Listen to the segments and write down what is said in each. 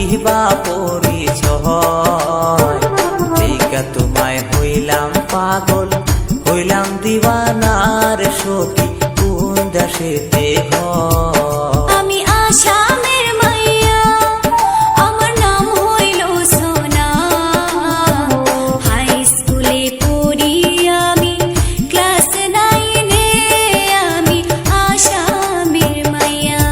কিবা পরিচয়, দেখা তোমায় হইলাম পাগল, হইলাম দিওয়ানার সখী কোন দেশেতে ঘর। আমি আসামের মাইয়া, আমার নাম হইল সোনা, হাই স্কুলে পড়ি আমি ক্লাস 9-এ, আমি আসামের মাইয়া।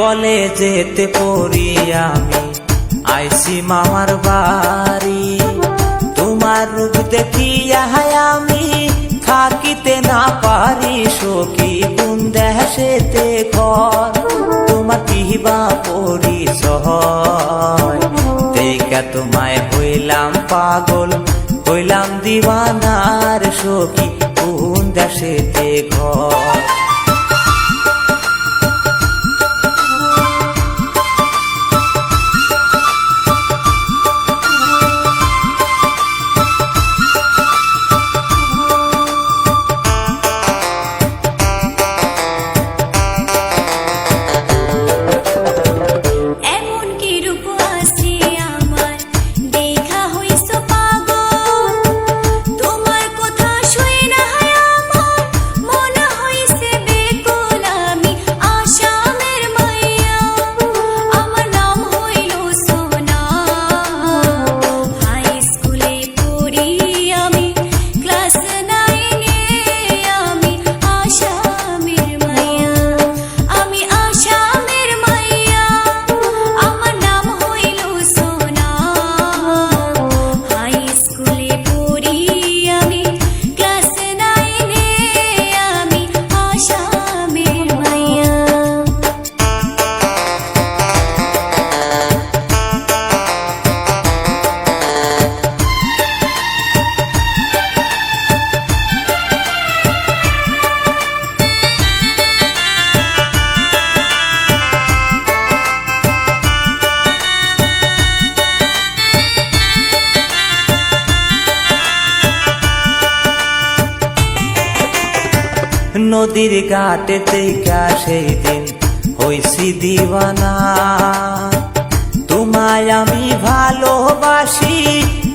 কলেজেতে পড়ি আমি আইসি মামার বাড়ি, তোমার রূপ দেখিয়া আমি থাকিতে না পারি সখী কোন দেশেতে ঘর। তোমার কিবা পরিচয়, দেখা তোমায় হইলাম পাগল, হইলাম দিওয়ানার সখী কোন দেশেতে ঘর। এমন কি রূপ আছে আমার, দেখা হইছ পাগল, তোমার কথা শুইনা আমার মন হইছে বেকুল। আমি আসামের মাইয়া, আমার নাম হইল সোনা, হাই স্কুলে পড়ি আমি ক্লাস 9-এ, আমি আসামের মাইয়া। আমি আসামের মাইয়া, আমার নাম হইল সোনা, হাই স্কুলে পড়ি আমি ক্লাস 9-এ, আমি আসামের মাইয়া। নদীর ঘাটে দেখা সেই দিন হইছি দিওয়ানা, তোমায় আমি ভালোবাসি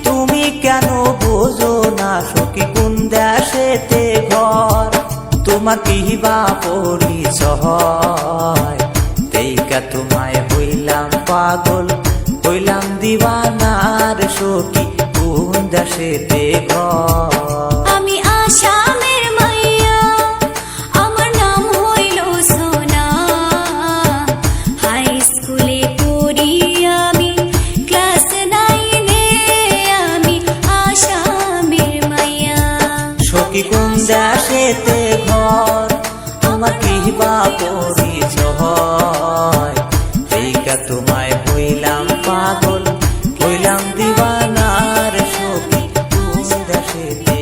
তুমি কেন বোঝো না সখী কোন দেশেতে ঘর। তোমার কিবা পরিচয়, দেখা তোমায় হইলাম পাগল, হইলাম দিওয়ানার সখী কোন দেশেতে ঘর। আমি আসামের মাইয়া, আমার নাম হইল সোনা, হাই স্কুলে পড়ি আমি ক্লাস 9-এ, আমি আসামের মাইয়া। সখী কোন দেশেতে ঘর, আমার কিবা পরিচয়, দেখা তোমায় হইলাম পাগল, হইলাম দিওয়ানার সখী কোন দেশেতে